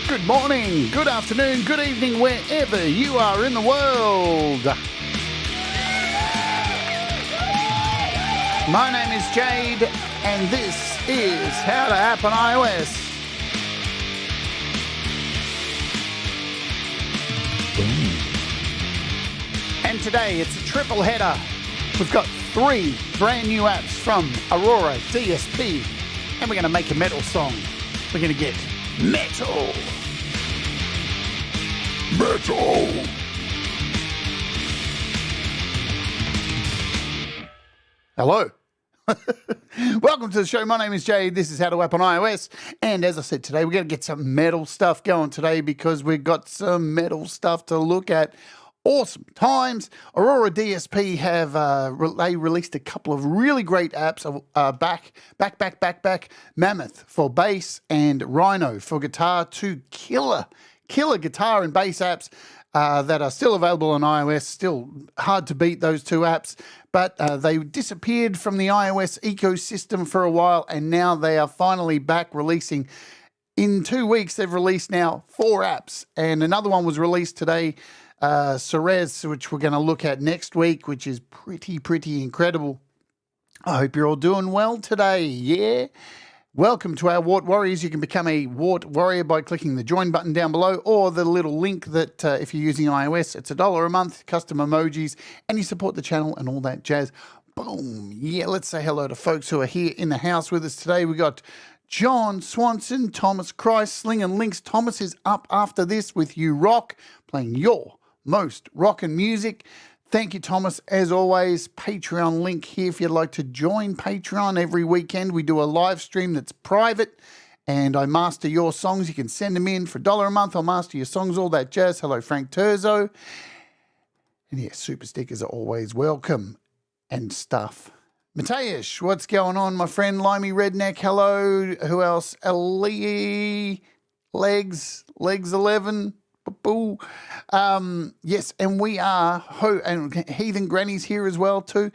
Good morning, good afternoon, good evening, wherever you are in the world. My name is Jade, and this is How to App on iOS. Boom. And today it's a triple header. We've got 3 brand new apps from Aurora DSP, and we're going to make a metal song. We're going to get metal. Metal. Hello. Welcome to the show. My name is Jade. This is How to App on iOS. And as I said today, we're going to get some metal stuff going today because we've got some metal stuff to look at. Awesome times. Aurora DSP have they released a couple of really great apps. Back. Mammoth for bass and Rhino for guitar. 2 killer guitar and bass apps that are still available on iOS. Still hard to beat those 2 apps, but they disappeared from the iOS ecosystem for a while, and now they are finally back releasing. In 2 weeks, they've released now 4 apps, and another one was released today, Ceres, which we're going to look at next week, which is pretty incredible. I hope you're all doing well today, yeah? Welcome to our Wart Warriors. You can become a Wart Warrior by clicking the join button down below, or the little link that if you're using iOS, it's $1 a month, custom emojis, and you support the channel and all that jazz. Boom. Yeah, let's say hello to folks who are here in the house with us today. We got John Swanson, Thomas Christ, Sling and Links. Thomas is up after this with You Rock, playing your most rockin' music. Thank you, Thomas. As always, Patreon link here if you'd like to join Patreon. Every weekend we do a live stream that's private, and I master your songs. You can send them in for $1 a month. I'll master your songs, all that jazz. Hello, Frank Terzo. And yeah, super stickers are always welcome and stuff. Mateusz, what's going on, my friend? Limey Redneck, hello. Who else? Ellie, Legs 11. Boo. Yes, and we are, and Heathen Granny's here as well too.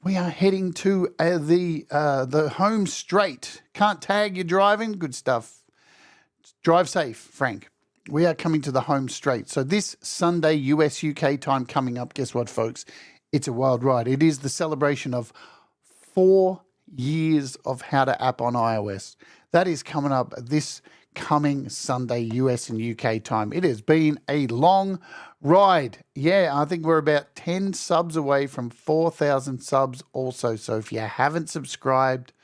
We are heading to the home straight. Can't tag your driving. Good stuff. Drive safe, Frank. We are coming to the home straight. So this Sunday, US UK time coming up, guess what, folks? It's a wild ride. It is the celebration of 4 years of How to App on iOS. That is coming up this coming Sunday, US and UK time. It has been a long ride. Yeah, I think we're about 10 subs away from 4,000 subs also. So if you haven't subscribed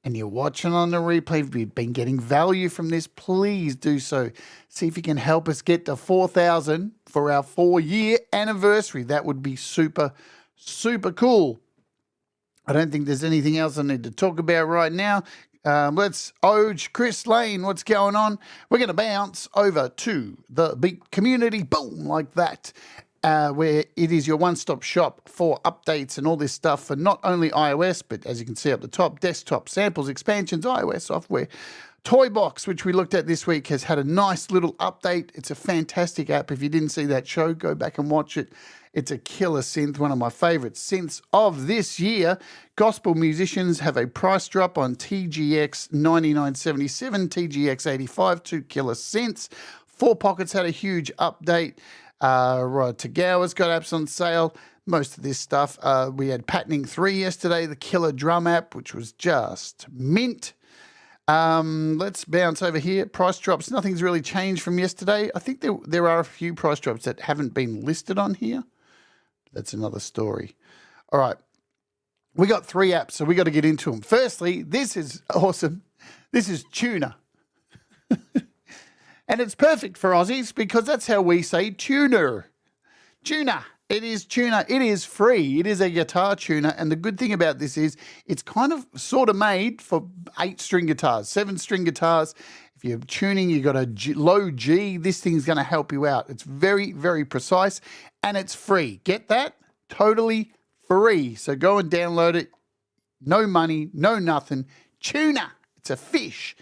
and you're watching on the replay, if you've been getting value from this, please do so. See if you can help us get to 4,000 for our 4-year anniversary. That would be super cool. I don't think there's anything else I need to talk about right now. Let's Oj, Chris Lane, what's going on? We're going to bounce over to the Beat community, boom, like that, where it is your one-stop shop for updates and all this stuff for not only iOS, but as you can see up the top, desktop, samples, expansions, iOS software. Toybox, which we looked at this week, has had a nice little update. It's a fantastic app. If you didn't see that show, go back and watch it. It's a killer synth, one of my favorite synths of this year. Gospel musicians have a price drop on TGX 9977, TGX 85, 2 killer synths. 4 Pockets had a huge update. Tagawa's got apps on sale. Most of this stuff. We had Patterning 3 yesterday, the killer drum app, which was just mint. Let's bounce over here. Price drops. Nothing's really changed from yesterday. I think there are a few price drops that haven't been listed on here. That's another story. All right. We got 3 apps, so we got to get into them. Firstly, this is awesome. This is Tuna. And it's perfect for Aussies because that's how we say tuner. Tuna. It is Tuna. It is free. It is a guitar tuner. And the good thing about this is it's kind of sort of made for 8-string guitars, 7-string guitars. If you're tuning, you've got a low G, this thing's going to help you out. It's very precise, and it's free. Get that? Totally free. So go and download it. No money, no nothing. Tuna. It's a fish.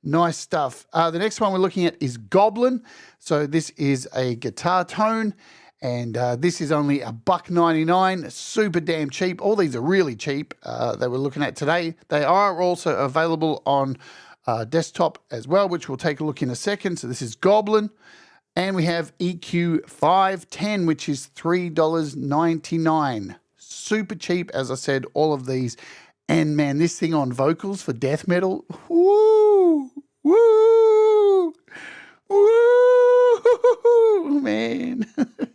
Nice stuff. The next one we're looking at is Goblyn. So this is a guitar tone. And this is only $1.99, super damn cheap. All these are really cheap that we're looking at today. They are also available on desktop as well, which we'll take a look in a second. So this is Goblyn. And we have EQ510, which is $3.99. Super cheap, as I said, all of these. And man, this thing on vocals for death metal, woo, woo, woo, man,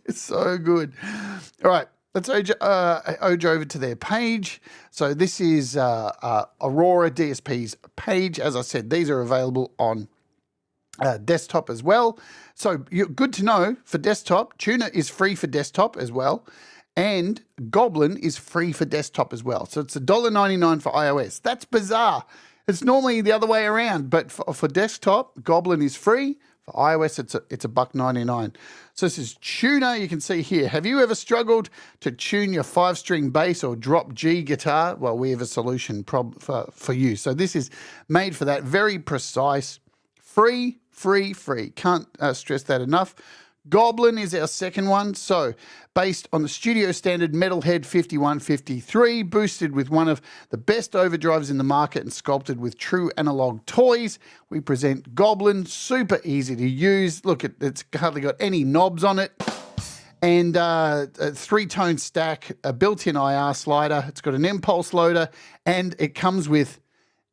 it's so good. All right, let's oge over to their page. So this is Aurora DSP's page. As I said, these are available on desktop as well. So good to know for desktop. Tuna is free for desktop as well. And Goblyn is free for desktop as well. So it's $1.99 for iOS. That's bizarre. It's normally the other way around. But for desktop, Goblyn is free. For iOS, it's $1.99. So this is Tuna. You can see here. Have you ever struggled to tune your 5-string bass or drop G guitar? Well, we have a solution for you. So this is made for that. Very precise. Free. Can't stress that enough. Goblyn is our second one. So based on the studio standard Metalhead 5153, boosted with one of the best overdrives in the market and sculpted with true analog toys, we present Goblyn. Super easy to use. Look, it's hardly got any knobs on it. And a 3-tone stack, a built-in IR slider. It's got an impulse loader, and it comes with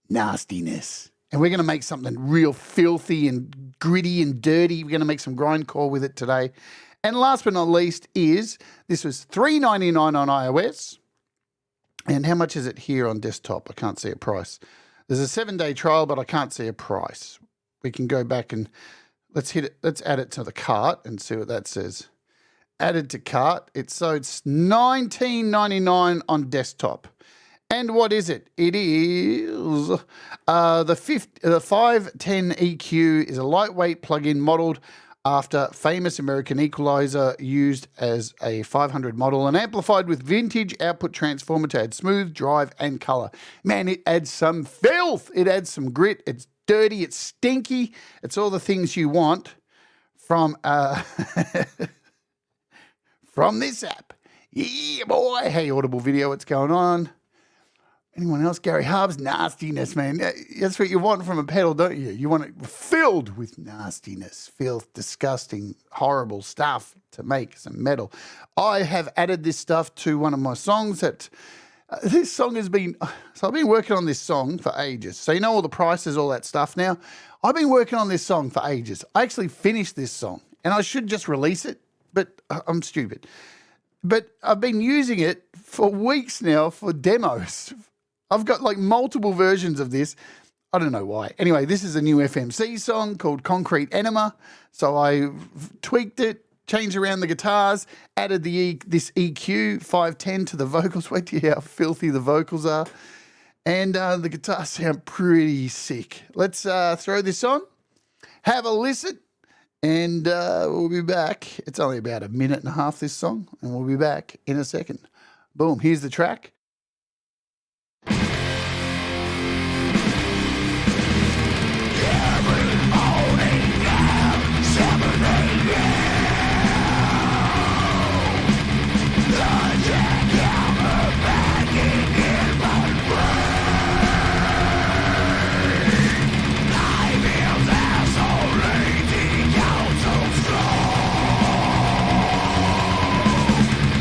nastiness. And we're going to make something real filthy and gritty and dirty. We're going to make some grindcore with it today. And last but not least is, this was $3.99 on iOS. And how much is it here on desktop? I can't see a price. There's a 7-day trial, but I can't see a price. We can go back and let's hit it. Let's add it to the cart and see what that says. Added to cart. It's $19.99 on desktop. And what is it? It is the 510 EQ is a lightweight plug-in modeled after famous American equalizer, used as a 500 model and amplified with vintage output transformer to add smooth, drive, and color. Man, it adds some filth. It adds some grit. It's dirty. It's stinky. It's all the things you want from from this app. Yeah, boy. Hey, Audible Video, what's going on? Anyone else? Gary Harb's nastiness, man. That's what you want from a pedal, don't you? You want it filled with nastiness, filth, disgusting, horrible stuff to make some metal. I have added this stuff to one of my songs that this song has been, so I've been working on this song for ages. So you know all the prices, all that stuff now. I've been working on this song for ages. I actually finished this song and I should just release it, but I'm stupid. But I've been using it for weeks now for demos. I've got like multiple versions of this. I don't know why. Anyway, this is a new FMC song called Concrete Enema. So I tweaked it, changed around the guitars, added this EQ510 to the vocals. Wait till you hear how filthy the vocals are. And the guitars sound pretty sick. Let's throw this on, have a listen, and we'll be back. It's only about 1.5 minutes, this song, and we'll be back in a second. Boom, here's the track.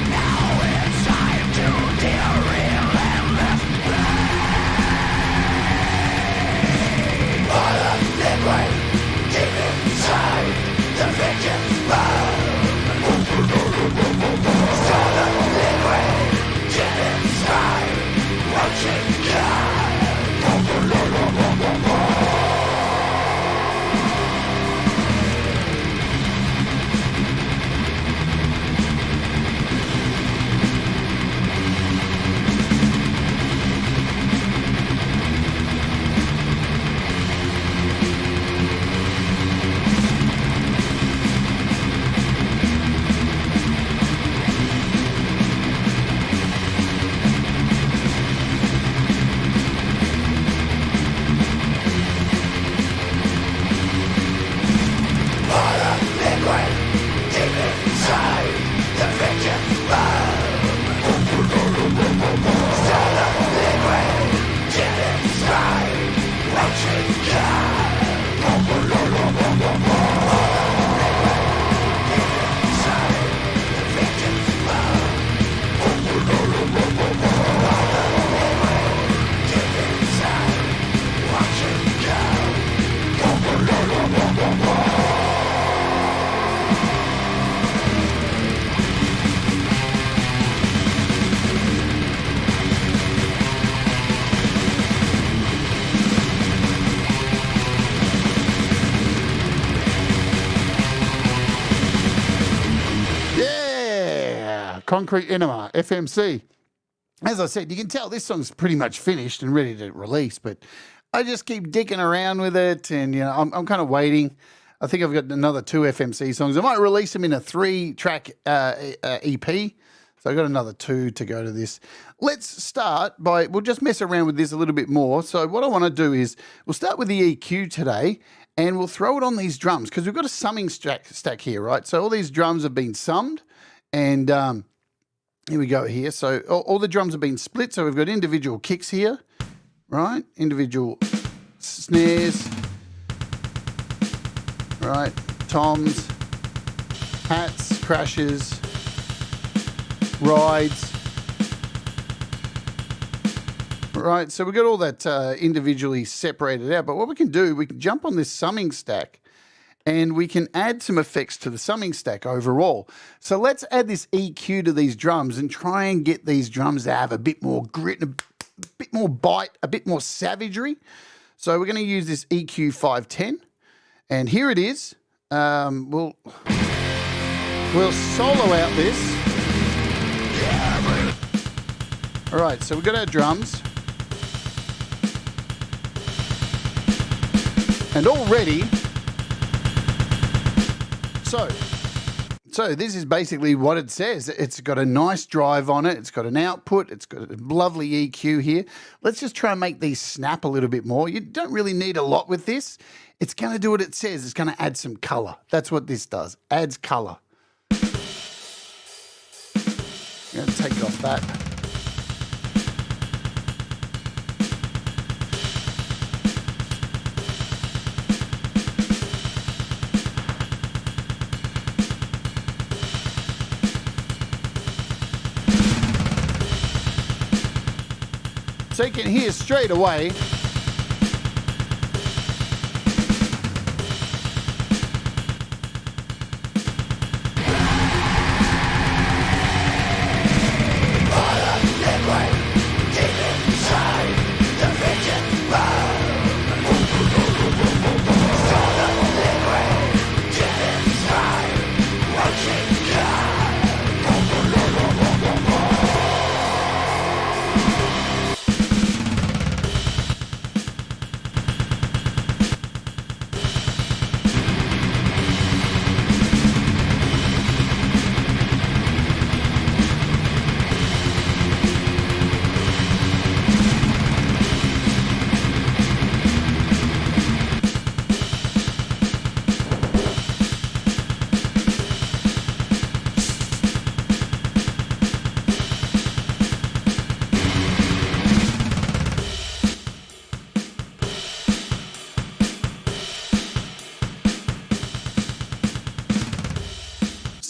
Now it's time to deal. Concrete Enema, FMC. As I said, you can tell this song's pretty much finished and ready to release, but I just keep dicking around with it, and I'm kind of waiting. I think I've got another 2 FMC songs. I might release them in a 3-track EP. So I've got another 2 to go to this. Let's start by, we'll just mess around with this a little bit more. So what I want to do is, we'll start with the EQ today, and we'll throw it on these drums, because we've got a summing stack here, right? So all these drums have been summed, and here we go here. So all the drums have been split, so we've got individual kicks here, right? Individual snares, right? Toms, hats, crashes, rides. Right, so we've got all that individually separated out, but what we can do, we can jump on this summing stack and we can add some effects to the summing stack overall. So let's add this EQ to these drums and try and get these drums to have a bit more grit, a bit more bite, a bit more savagery. So we're going to use this EQ510, and here it is. We'll solo out this. All right, so we've got our drums. And already, so this is basically what it says. It's got a nice drive on it. It's got an output. It's got a lovely EQ here. Let's just try and make these snap a little bit more. You don't really need a lot with this. It's going to do what it says. It's going to add some color. That's what this does. Adds color. I'm going to take off that. So you can hear straight away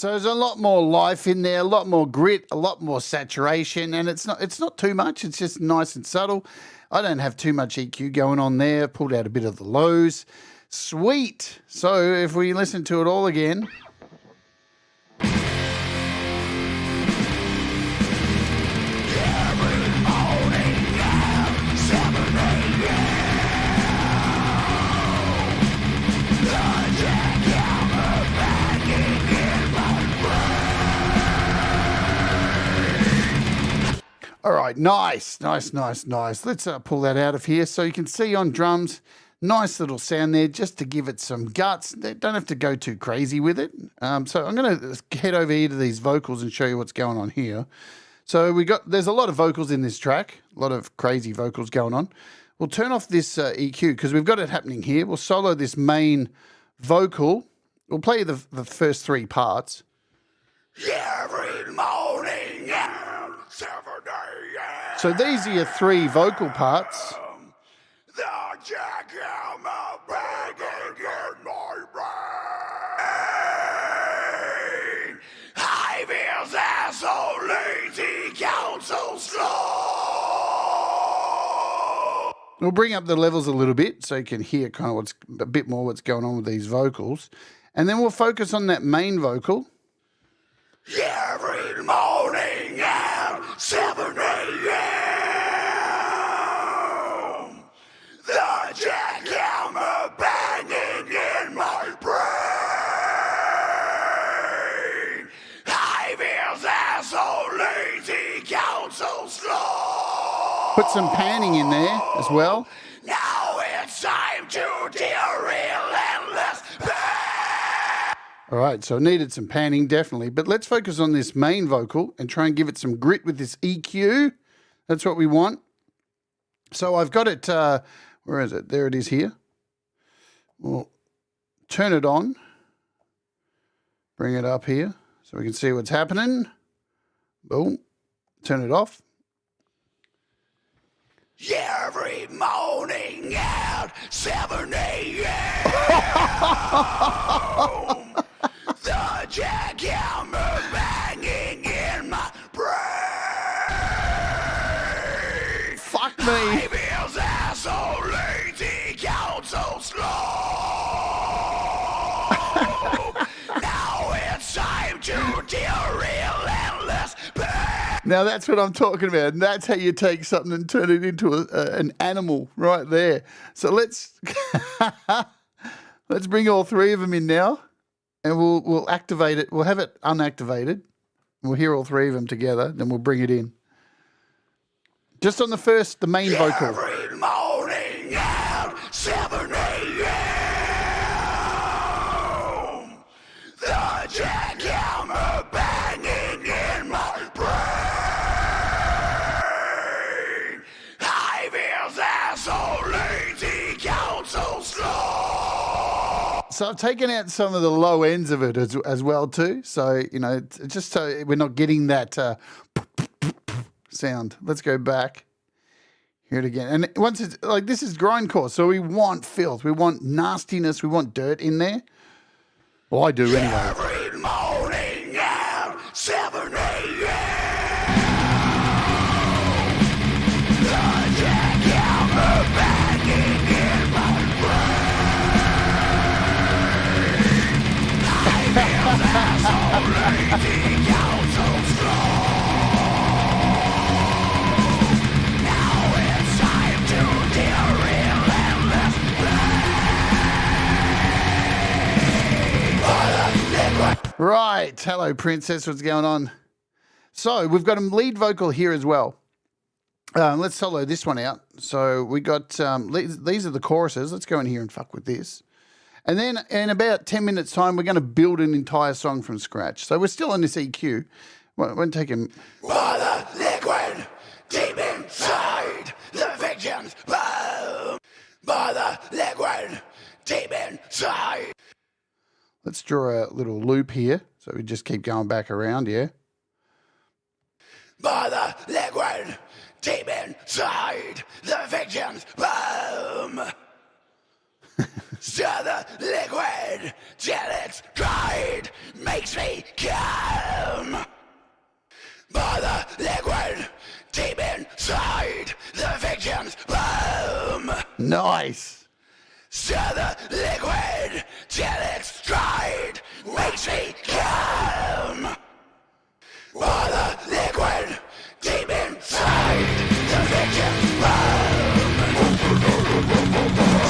So there's a lot more life in there, a lot more grit, a lot more saturation, and it's not too much. It's just nice and subtle. I don't have too much EQ going on there. Pulled out a bit of the lows. Sweet. So if we listen to it all again. All right, nice. Let's pull that out of here so you can see on drums. Nice little sound there just to give it some guts. They don't have to go too crazy with it. So I'm going to head over here to these vocals and show you what's going on here. So there's a lot of vocals in this track, a lot of crazy vocals going on. We'll turn off this EQ because we've got it happening here. We'll solo this main vocal. We'll play the first 3 parts. Every morning and 7 a.m. So these are your 3 vocal parts. The jackhammer banging in my brain. I feel that so lazy, count so slow. We'll bring up the levels a little bit so you can hear kind of a bit more what's going on with these vocals. And then we'll focus on that main vocal. Every morning at 7 a.m. The jackhammer banging in my brain. I feel that so Put some panning in there as well. Now it's time to deal relentless pain. All right, so it needed some panning, definitely. But let's focus on this main vocal and try and give it some grit with this EQ. That's what we want. So I've got it, where is it? There it is here. We'll turn it on. Bring it up here so we can see what's happening. Boom. Turn it off. Every morning at 7 a.m. The jackhammer banging in my brain. Fuck me. I feels asshole lazy, count so slow. Now it's time to deal relentless pain. Now that's what I'm talking about, and that's how you take something and turn it into an animal right there. So let's let's bring all three of them in now, and we'll activate it. We'll have it unactivated. We'll hear all three of them together, then we'll bring it in. Just on the main vocal. Every morning at 7 a.m. The jackhammer banging in my brain. I feels asshole lazy, count so slow. So I've taken out some of the low ends of it as well too. So, you know, just so we're not getting that sound. Let's go back. Hear it again. And once it's like, this is grindcore, so we want filth, we want nastiness, we want dirt in there. Well, I do anyway. Every morning at 7 a.m. The jackhammer banging in my brain. I feel asshole lazy, count so slow. Now it's time to deal relentless pain. Right. Hello, Princess. What's going on? So we've got a lead vocal here as well. Let's solo this one out. So we got, these are the choruses. Let's go in here and fuck with this. And then in about 10 minutes time, we're going to build an entire song from scratch. So we're still on this EQ. Won't take him. While the liquid deep inside the victim's bone. By the liquid deep inside. Let's draw a little loop here. So we just keep going back around, yeah? By the liquid deep inside the victim's bone. Stir the liquid till it's dried, makes me come. By the liquid deep inside the victim's bone. Nice. Stir the liquid till it's dried, makes me come. By the liquid deep inside the victim's bone.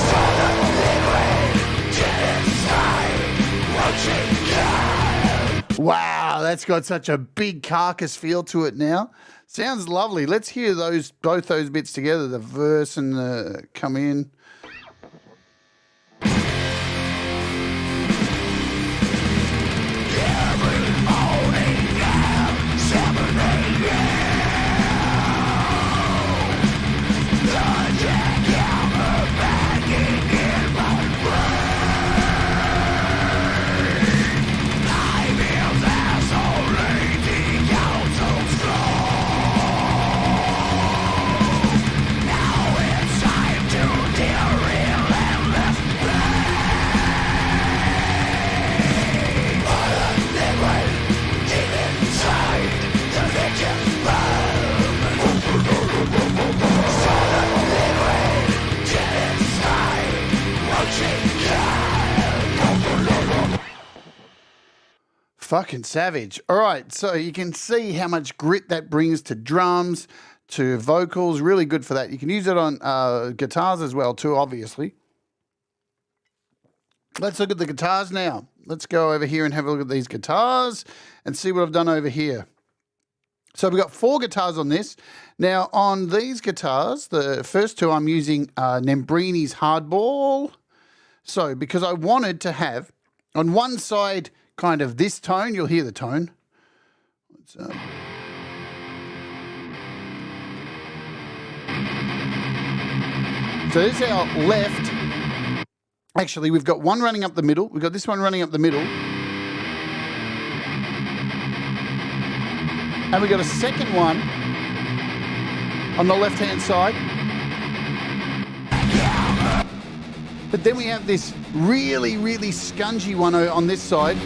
Stir the liquid till it's dried, makes me come. Wow, that's got such a big carcass feel to it now. Sounds lovely. Let's hear both those bits together, the verse and the come in. Fucking savage. All right, so you can see how much grit that brings to drums, to vocals. Really good for that. You can use it on guitars as well too, obviously. Let's look at the guitars now. Let's go over here and have a look at these guitars and see what I've done over here. So we've got 4 guitars on this. Now, on these guitars, the first 2 I'm using Nembrini's Hardball. So, because I wanted to have, on one side, kind of this tone, you'll hear the tone. So this is our left. Actually, we've got one running up the middle. We've got this one running up the middle. And we've got a second one on the left-hand side. But then we have this really, really scungy one on this side.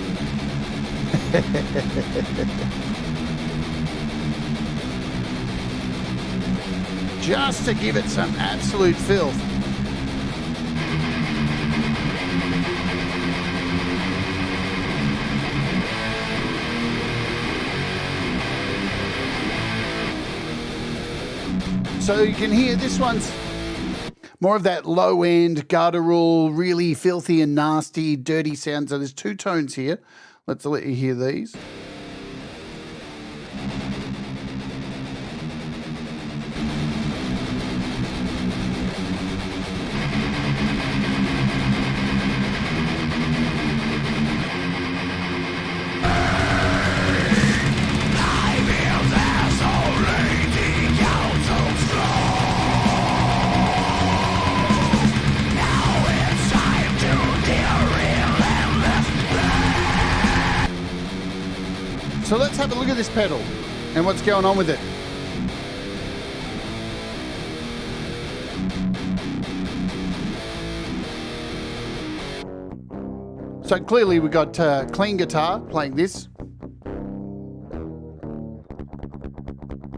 Just to give it some absolute filth. So you can hear this one's more of that low end, guttural, really filthy and nasty, dirty sound. So there's 2 tones here. Let's let you hear these. So let's have a look at this pedal and what's going on with it. So clearly we've got clean guitar playing this.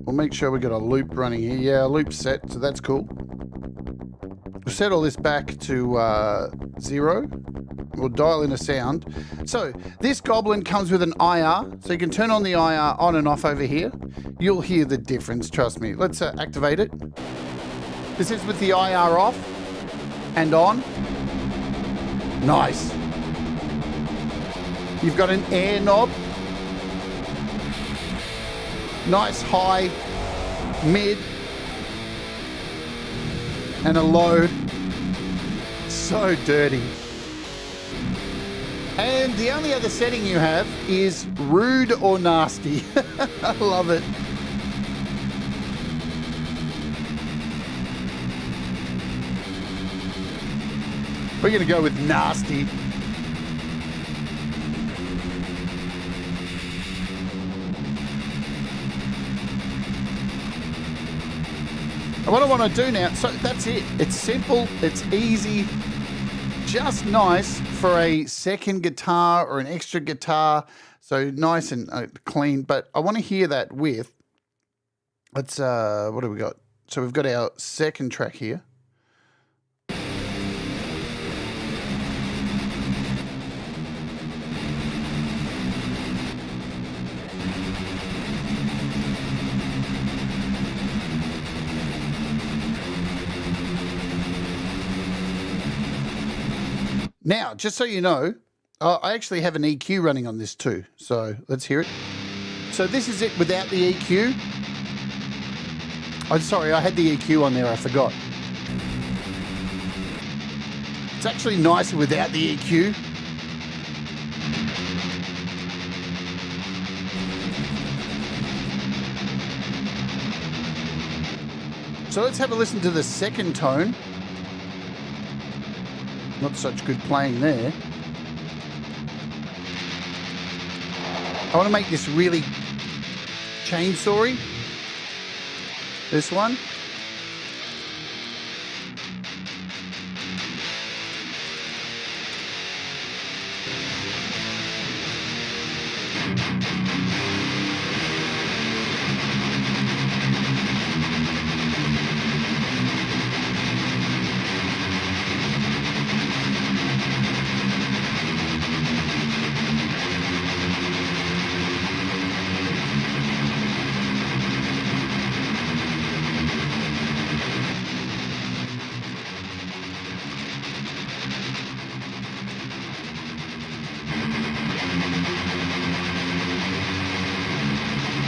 We'll make sure we've got a loop running here. Yeah, a loop set, so that's cool. We'll set all this back to 0. We'll dial in a sound. So this Goblin comes with an IR, so you can turn on the IR on and off over here. You'll hear the difference, trust me. Let's activate it. This is with the IR off and on. Nice. You've got an air knob. Nice high, mid, and a low. So dirty. And the only other setting you have is rude or nasty. I love it. We're going to go with nasty. And what I want to do now, so that's it. It's simple, it's easy, just nice for a second guitar or an extra guitar. So nice and clean, but I want to hear that with, let's, what do we got? So we've got our second track here. Now, just so you know, I actually have an EQ running on this too. So let's hear it. So this is it without the EQ. I'm sorry, I had the EQ on there, I forgot. It's actually nicer without the EQ. So let's have a listen to the second tone. Not such good playing there. I want to make this really chainsawy. This one.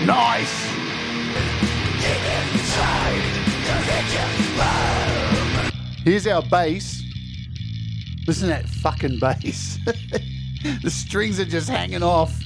Nice! Here's our bass. Listen to that fucking bass. The strings are just hanging off.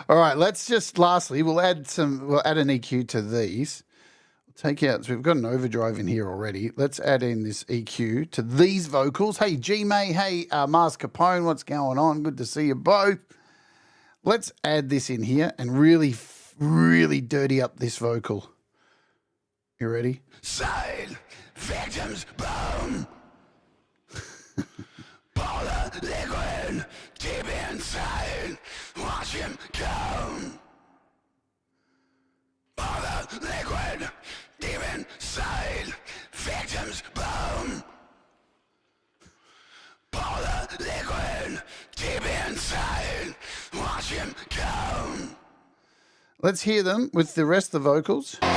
All right, let's just lastly, we'll add an EQ to these. We'll take out, so we've got an overdrive in here already. Let's add in this EQ to these vocals. Hey, G-May, hey, Mars Capone, what's going on? Good to see you both. Let's add this in here and really, really dirty up this vocal. You ready? Side victims bone. Pour the liquid deep inside. Watch him come. Pour the liquid deep inside. Victims bone. Pour the liquid deep inside. Watch him come. Let's hear them with the rest of the vocals. Pour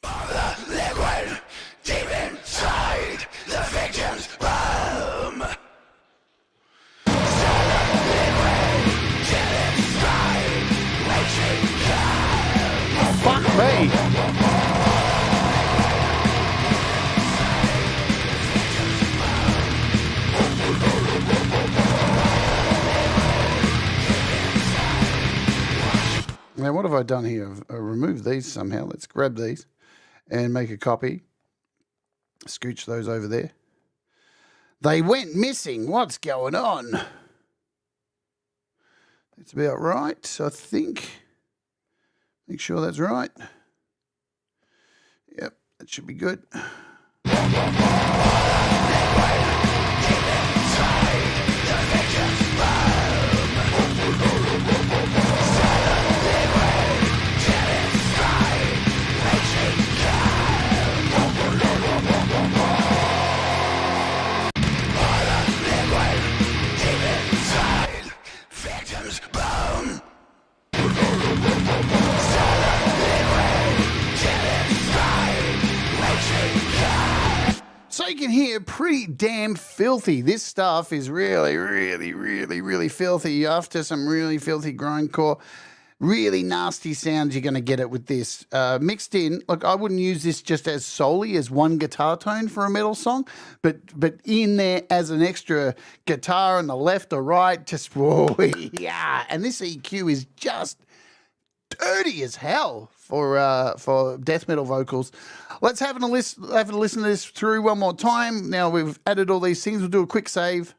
the liquid deep inside. The victims bone. Fuck me. Now, what have I done here? I've removed these somehow. Let's grab these and make a copy. Scooch those over there. They went missing. What's going on? That's about right, I think. Make sure that's right. Yep, that should be good. So you can hear pretty damn filthy. This stuff is really, really, really, really filthy. After some really filthy grindcore, really nasty sounds, you're going to get it with this. Mixed in, look, I wouldn't use this just as solely as one guitar tone for a metal song, but in there as an extra guitar on the left or right, just, whoa, yeah. And this EQ is just dirty as hell for death metal vocals. Let's have a listen to this through one more time. Now we've added all these things. We'll do a quick save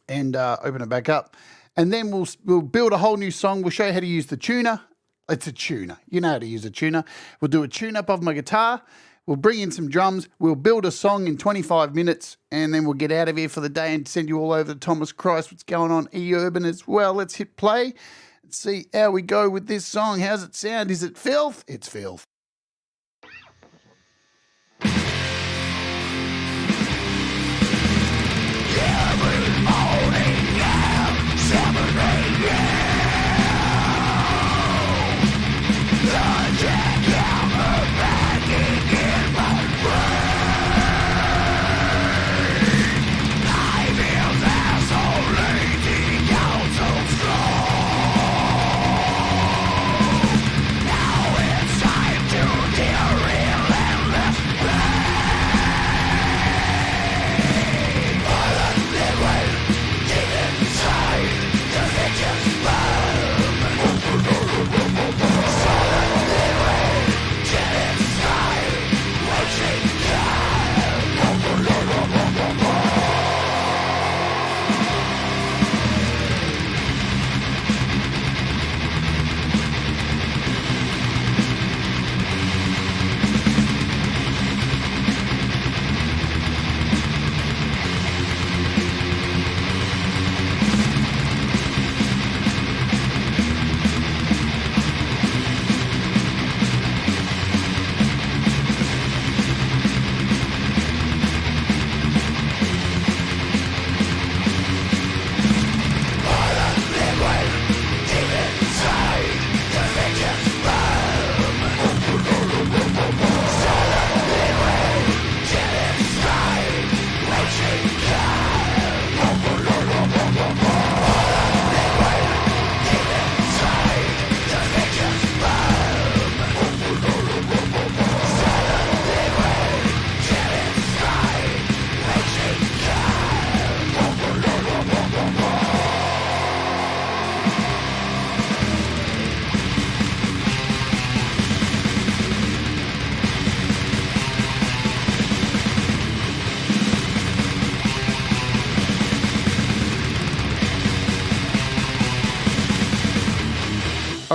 and open it back up. And then we'll build a whole new song. We'll show you how to use the tuner. It's a tuner. You know how to use a tuner. We'll do a tune-up of my guitar. We'll bring in some drums. We'll build a song in 25 minutes, and then we'll get out of here for the day and send you all over to Thomas Christ, what's going on, E-Urban as well. Let's hit play and see how we go with this song. How's it sound? Is it filth? It's filth.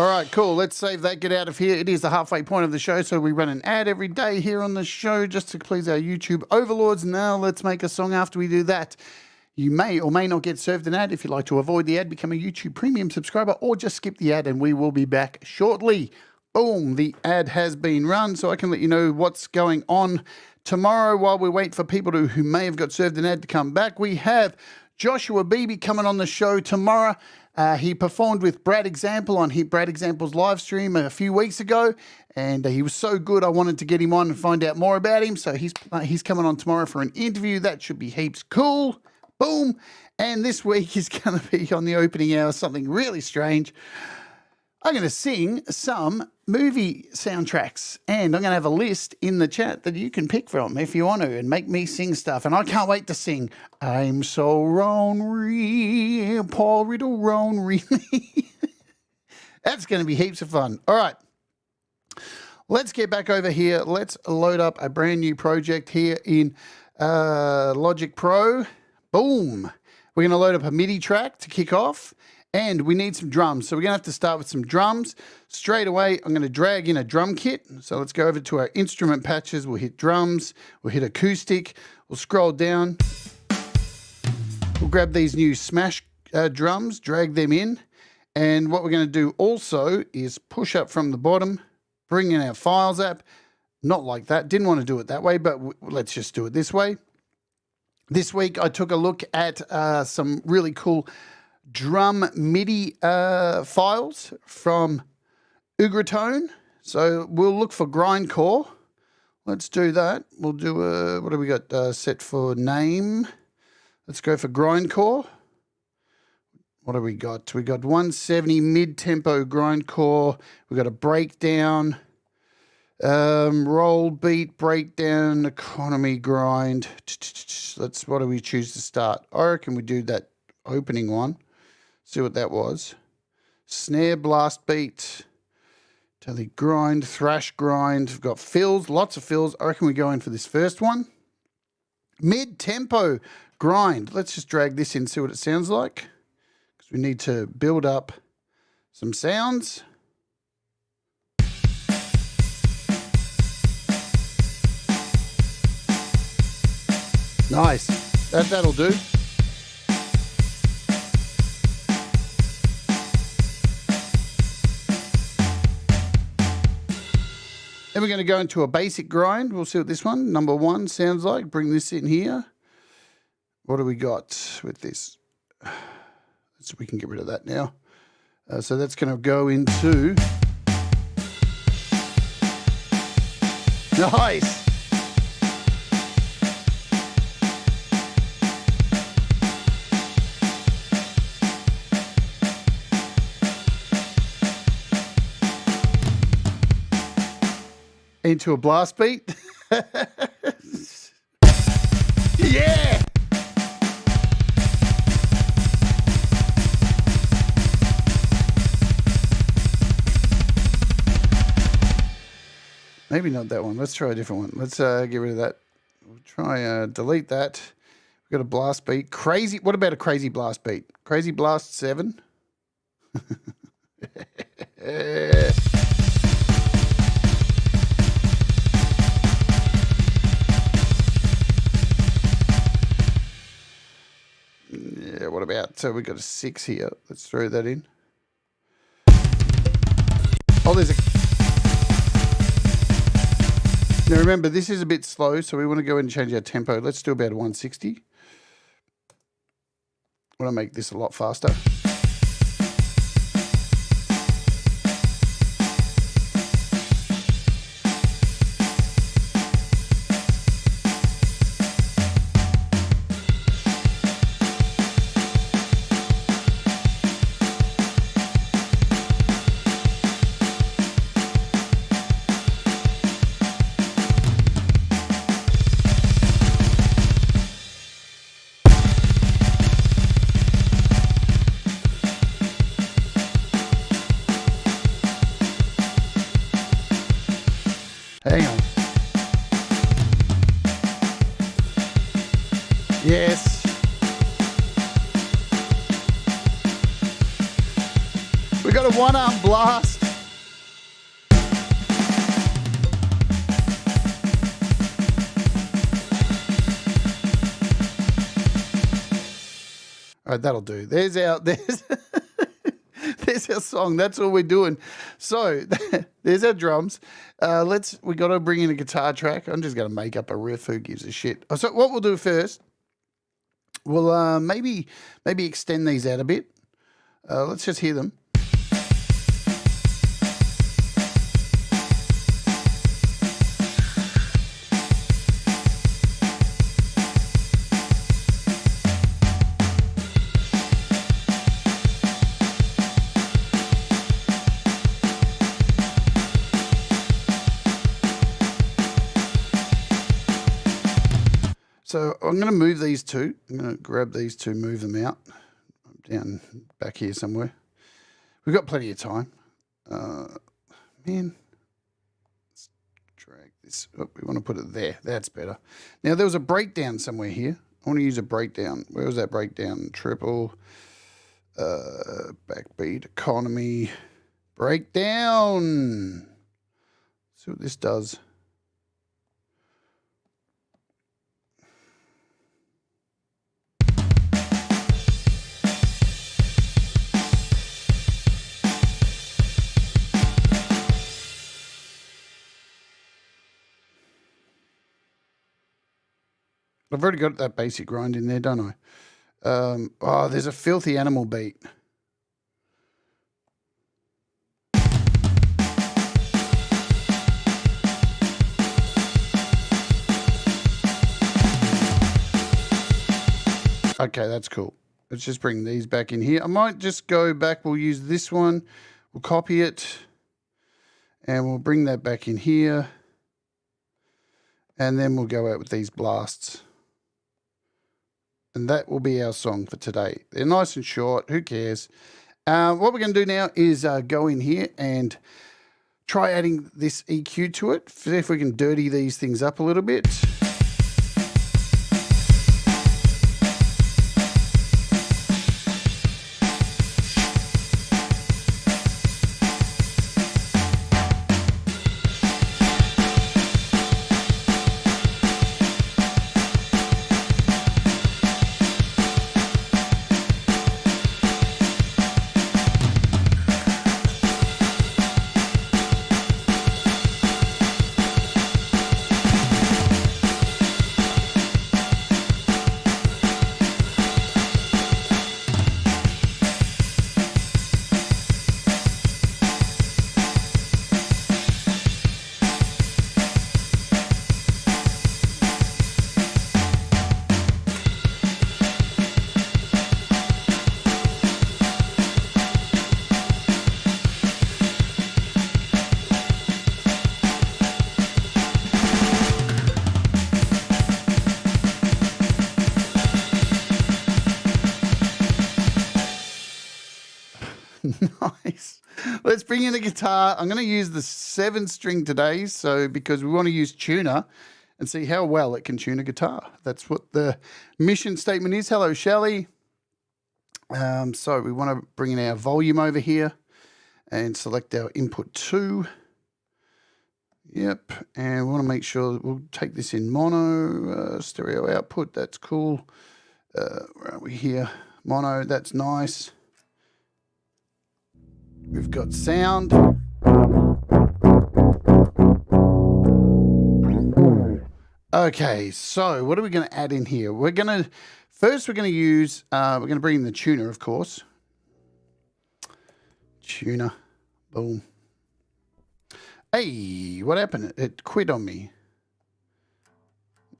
All right, cool. Let's save that. Get out of here. It is the halfway point of the show, so we run an ad every day here on the show just to please our YouTube overlords. Now let's make a song after we do that. You may or may not get served an ad. If you'd like to avoid the ad, become a YouTube premium subscriber or just skip the ad and we will be back shortly. Boom, the ad has been run, so I can let you know what's going on tomorrow while we wait for people who may have got served an ad to come back. We have Joshua Beebe coming on the show tomorrow. He performed with Brad Example on Brad Example's live stream a few weeks ago, and he was so good I wanted to get him on and find out more about him. So he's coming on tomorrow for an interview. That should be heaps cool. Boom. And this week is going to be on the opening hour something really strange. I'm going to sing some movie soundtracks, and I'm going to have a list in the chat that you can pick from if you want to and make me sing stuff. And I can't wait to sing I'm So Lonely, Paul Riddle Lonely. That's going to be heaps of fun. All right. Let's get back over here. Let's load up a brand new project here in Logic Pro. Boom. We're going to load up a MIDI track to kick off, and we need some drums. So we're going to have to start with some drums. Straight away, I'm going to drag in a drum kit. So let's go over to our instrument patches. We'll hit drums. We'll hit acoustic. We'll scroll down. We'll grab these new Smash drums, drag them in. And what we're going to do also is push up from the bottom, bring in our Files app. Not like that. Didn't want to do it that way, but let's just do it this way. This week, I took a look at some really cool drum MIDI files from Ugratone. So we'll look for grindcore. Let's do that. We'll do what have we got set for name? Let's go for grindcore. What have we got? We got 170 mid-tempo grindcore. We've got a breakdown. Roll beat, breakdown, economy grind. What do we choose to start? I reckon we do that opening one. See what that was. Snare blast beat. Tele grind, thrash grind. We've got fills, lots of fills. I reckon we go in for this first one. Mid-tempo grind. Let's just drag this in, see what it sounds like. Because we need to build up some sounds. Nice. That'll do. Then we're going to go into a basic grind. We'll see what this one, number one, sounds like. Bring this in here. What do we got with this? So we can get rid of that now. So that's going to go into... Nice. Into a blast beat. Yeah! Maybe not that one. Let's try a different one. Let's get rid of that. We'll try delete that. We've got a blast beat. Crazy. What about a crazy blast beat? Crazy blast 7. Yeah, what about, so we've got a 6 here. Let's throw that in. Oh, there's a... Now remember, this is a bit slow, so we want to go in and change our tempo. Let's do about 160. I want to make this a lot faster. Hang on. Yes. We got a one-arm blast. right, that'll do. There's there's our song. That's all we're doing. So there's our drums. We got to bring in a guitar track. I'm just going to make up a riff. Who gives a shit? So what we'll do first, we'll maybe extend these out a bit. Let's just hear them. So I'm going to move these two. I'm going to grab these two, move them out. Down back here somewhere. We've got plenty of time. Man, let's drag this. Oh, we want to put it there. That's better. Now, there was a breakdown somewhere here. I want to use a breakdown. Where was that breakdown? Triple, backbeat, economy, breakdown. See what this does. I've already got that basic grind in there, don't I? Oh, there's a filthy animal beat. Okay, that's cool. Let's just bring these back in here. I might just go back. We'll use this one. We'll copy it. And we'll bring that back in here. And then we'll go out with these blasts. And that will be our song for today. They're nice and short. Who cares? What we're going to do now is go in here and try adding this EQ to it. See if we can dirty these things up a little bit. Nice. Let's bring in a guitar. I'm going to use the 7-string today, so because we want to use tuner and see how well it can tune a guitar. That's what the mission statement is. Hello, Shelley. So we want to bring in our volume over here and select our input 2. Yep, and we want to make sure that we'll take this in mono, stereo output. That's cool. Where are we here? Mono, that's nice. We've got sound. Okay, so what are we going to add in here? We're going to use, we're going to bring in the tuner, of course. Tuner, boom. Hey, what happened? It quit on me.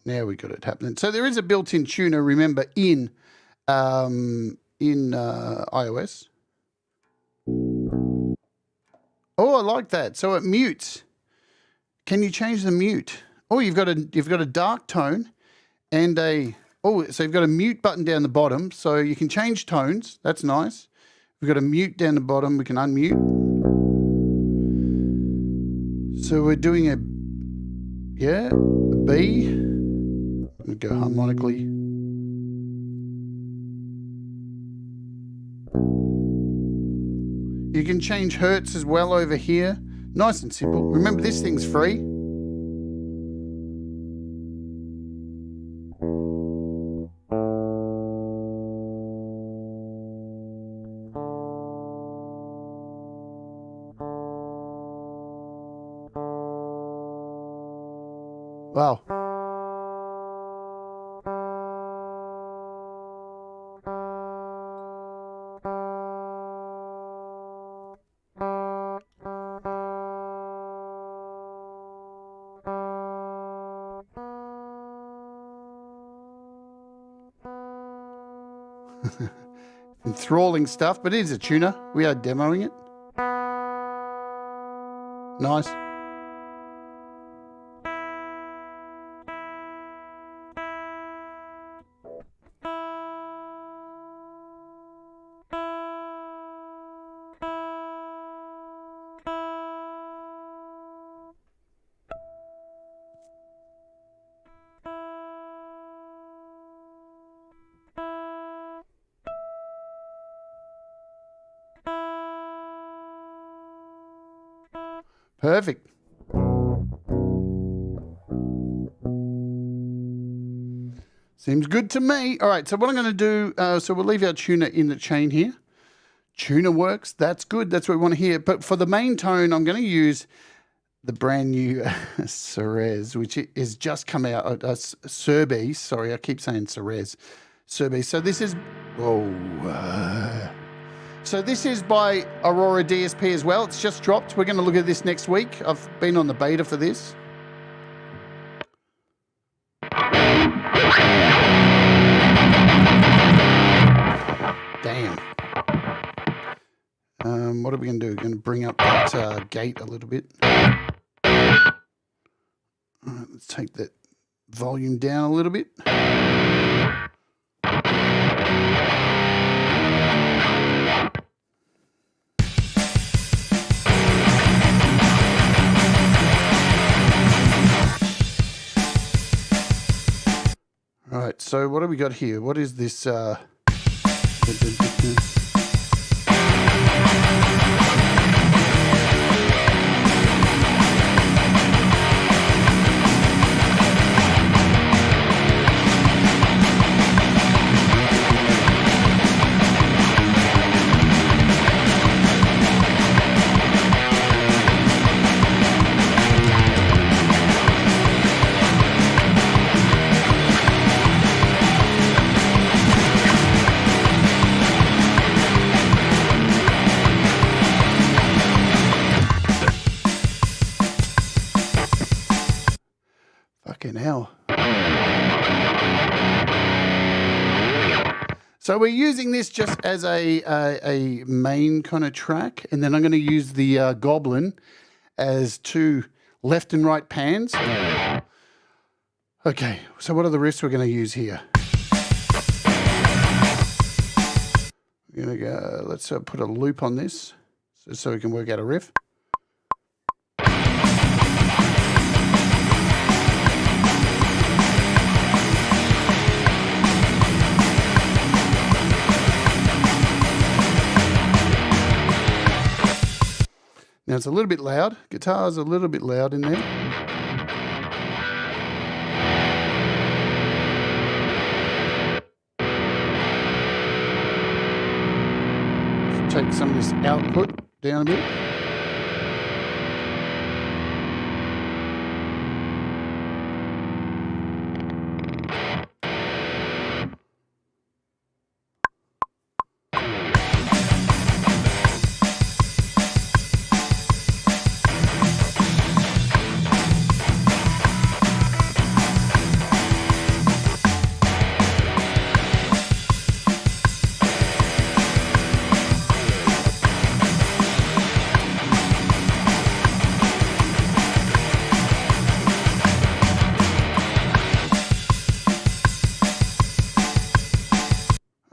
Now we got it happening. So there is a built-in tuner, remember, in iOS. Oh, I like that. So it mutes. Can you change the mute? Oh, you've got a dark tone and so you've got a mute button down the bottom, so you can change tones. That's nice. We've got a mute down the bottom. We can unmute. So we're doing a B. We go harmonically. You can change hertz as well over here. Nice and simple. Remember, this thing's free. Wow. Enthralling stuff, but it is a tuner. We are demoing it. Nice. Perfect. Seems good to me. All right, so what I'm going to do, so we'll leave our tuner in the chain here. Tuner works. That's good. That's what we want to hear. But for the main tone, I'm going to use the brand new Ceres, which is just come out. Ceres. Sorry, I keep saying Ceres. Ceres. So this is... So this is by Aurora DSP as well. It's just dropped. We're going to look at this next week. I've been on the beta for this. Damn. What are we going to do? We're going to bring up that gate a little bit. All right, let's take that volume down a little bit. All right, so what have we got here? What is this? Fucking hell. So we're using this just as a main kind of track, and then I'm going to use the Goblin as two left and right pans. Okay, so what are the riffs we're going to use here? We're going to go, let's put a loop on this so we can work out a riff. Now it's a little bit loud. Guitar's a little bit loud in there. Let's take some of this output down a bit.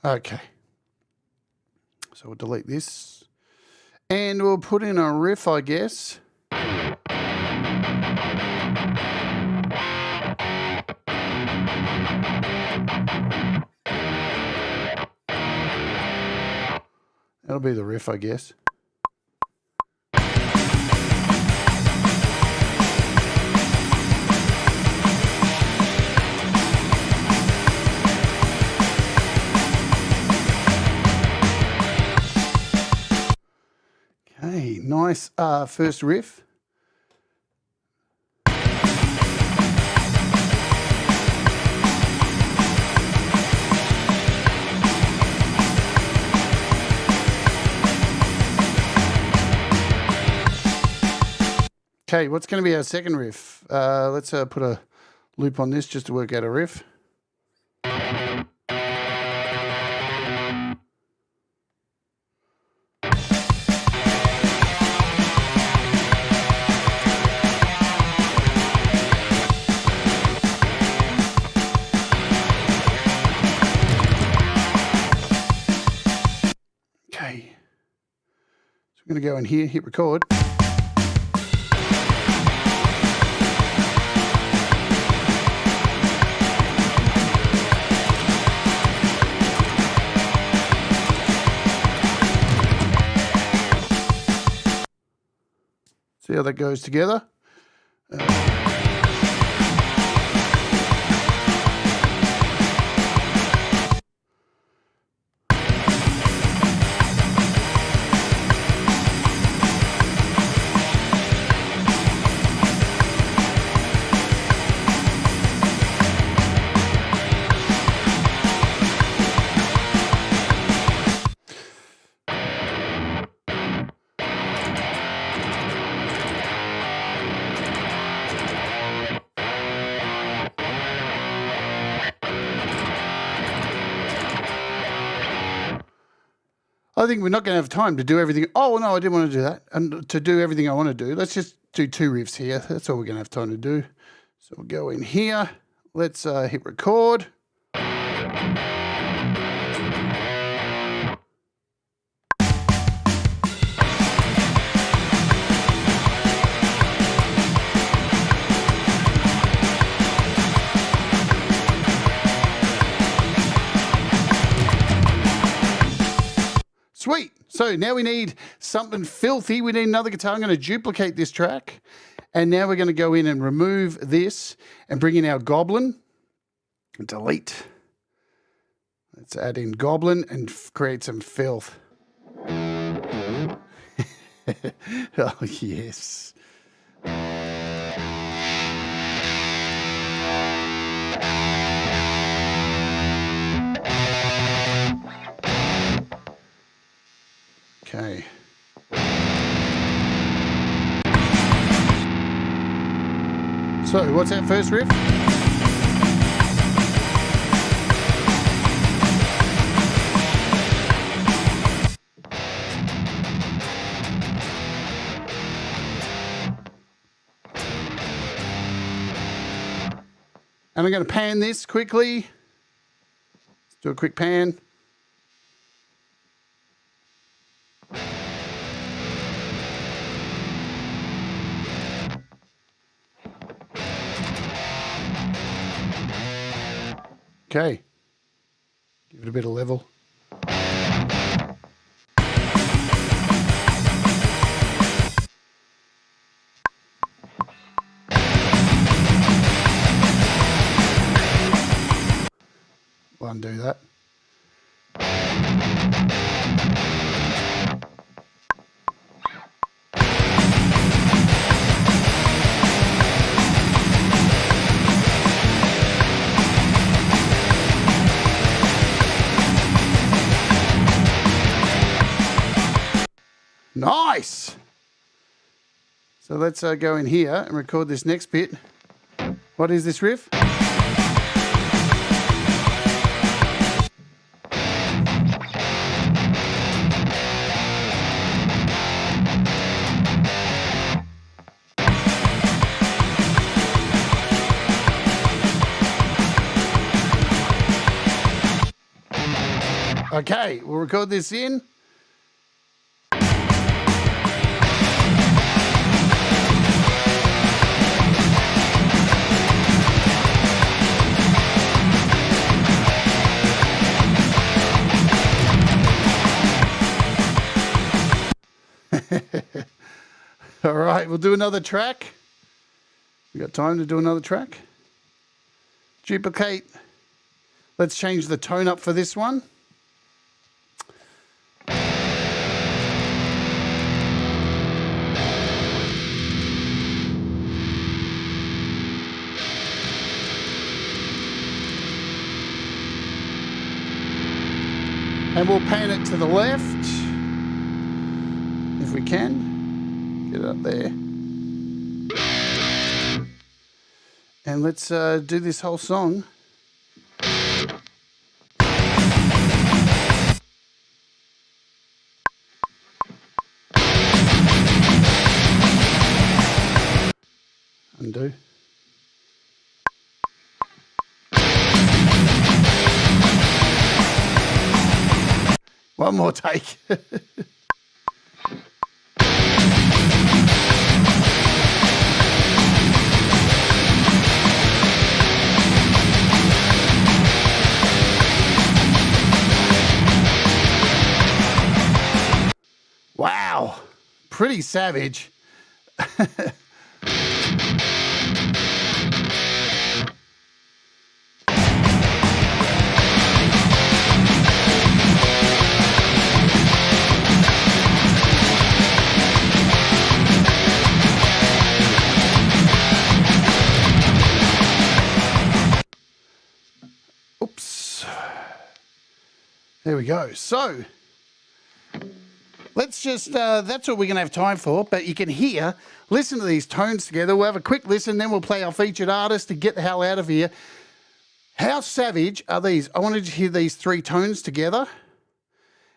Okay, so we'll delete this and we'll put in a riff, I guess. That'll be the riff, I guess. Okay, nice first riff. Okay, what's going to be our second riff? Let's put a loop on this just to work out a riff. Okay, so I'm going to go in here, hit record. See how that goes together. I think we're not going to have time to do everything. Oh, no, I didn't want to do that. And to do everything I want to do, let's just do 2 riffs here. That's all we're going to have time to do. So we'll go in here. Let's hit record. Sweet. So now we need something filthy. We need another guitar. I'm going to duplicate this track. And now we're going to go in and remove this and bring in our Goblyn. Delete. Let's add in Goblyn and create some filth. Oh, yes. Okay. So, what's our first riff? And I'm going to pan this quickly. Let's do a quick pan. Okay, give it a bit of level. We'll undo that. Nice. So let's go in here and record this next bit. What is this riff? Okay, we'll record this in. All right, we'll do another track. We got time to do another track. Duplicate. Let's change the tone up for this one. And we'll pan it to the left, if we can. Get it up there. And let's do this whole song. Undo. One more take. Wow, pretty savage. Oops. There we go. So let's just, that's all we're going to have time for, but you can hear, listen to these tones together. We'll have a quick listen, then we'll play our featured artist to get the hell out of here. How savage are these? I wanted to hear these three tones together,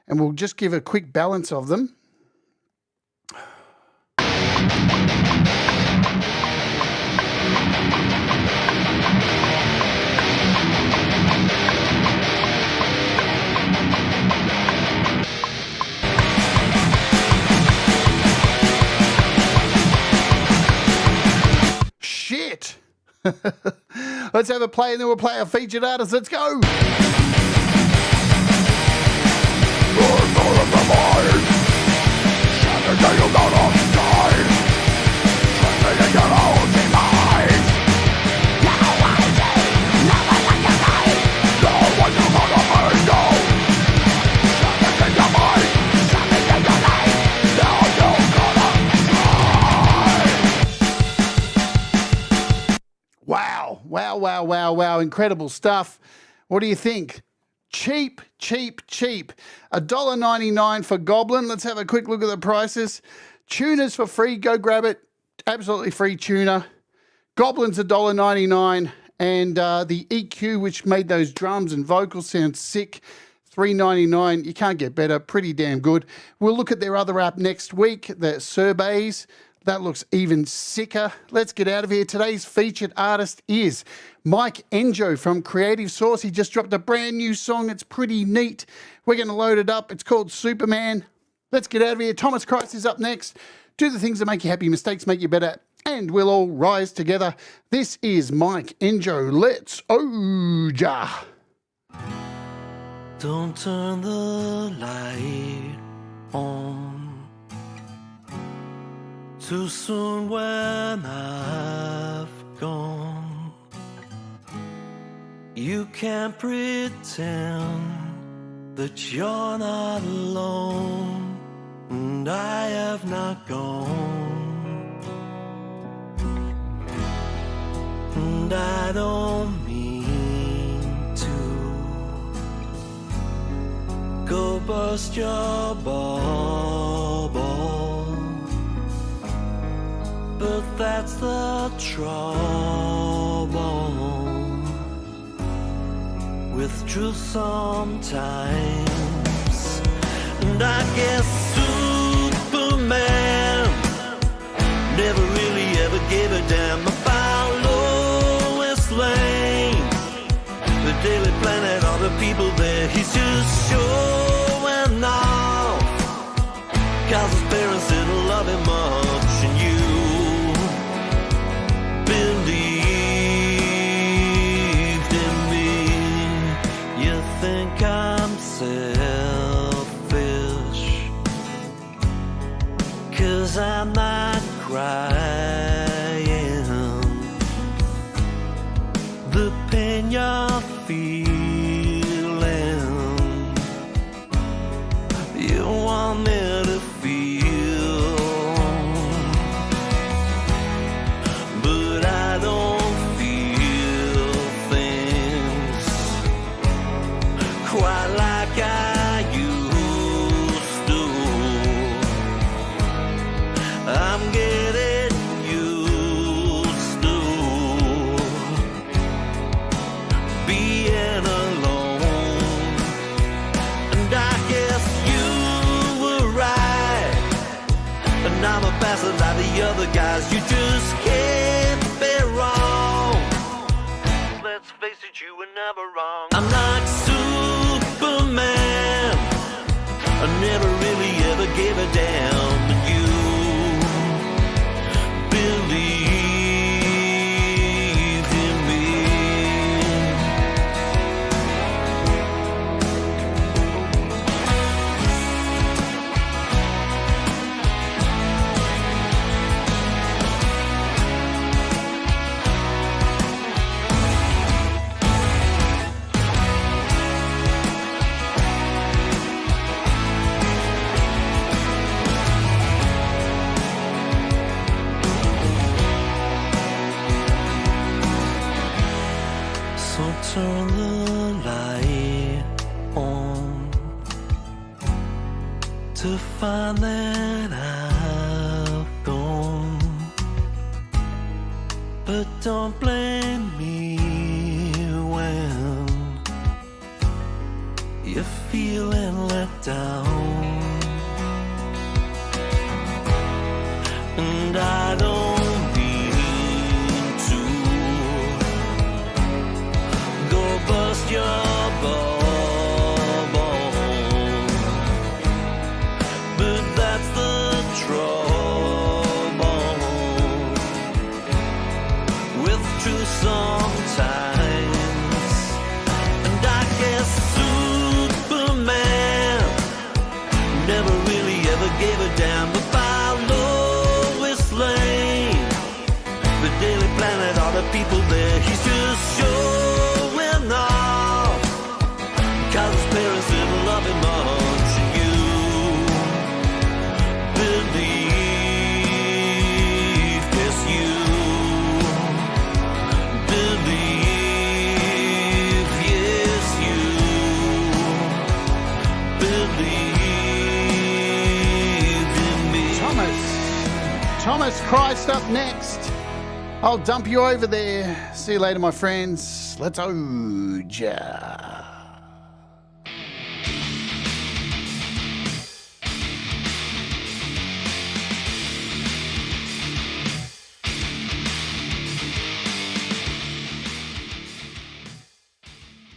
and we'll just give a quick balance of them. Shit. Let's have a play and then we'll play our featured artist. Let's go. Wow. Incredible stuff. What do you think? Cheap. $1.99 for Goblyn. Let's have a quick look at the prices. Tuna's for free. Go grab it. Absolutely free tuna. Goblin's $1.99. And the EQ, which made those drums and vocals sound sick, $3.99. You can't get better. Pretty damn good. We'll look at their other app next week, the Surveys. That looks even sicker. Let's get out of here. Today's featured artist is Mike Enjo from Creative Source. He just dropped a brand new song. It's pretty neat. We're going to load it up. It's called Superman. Let's get out of here. Thomas Christ is up next. Do the things that make you happy. Mistakes make you better. And we'll all rise together. This is Mike Enjo. Let's oja. Don't turn the light on too soon when I've gone. You can't pretend that you're not alone, and I have not gone. And I don't mean to go burst your bubble, but that's the trouble with truth sometimes. And I guess Superman never really ever gave a damn about Lois Lane, the Daily Planet, all the people there. He's just showing off, 'cause his parents didn't love him much, and you believed in me. You think I'm selfish, 'cause I'm not crying the pain you're feeling. You want me to feel were never wrong. I'm like Superman. I never really ever gave a damn. But you believed in me. So turn the light on to find that I've gone. But don't blame me when you're feeling let down. And I don't mean to go bust your bubble, but that's the trouble with truth sometimes. And I guess Superman never really ever gave a damn about Lois Lane, the Daily Planet, all the people there. He's just showing off, 'cause his parents didn't love him much. And you believe, yes you believe, yes you believe in me. Thomas Christ up next. I'll dump you over there. See you later, my friends. Let's oja.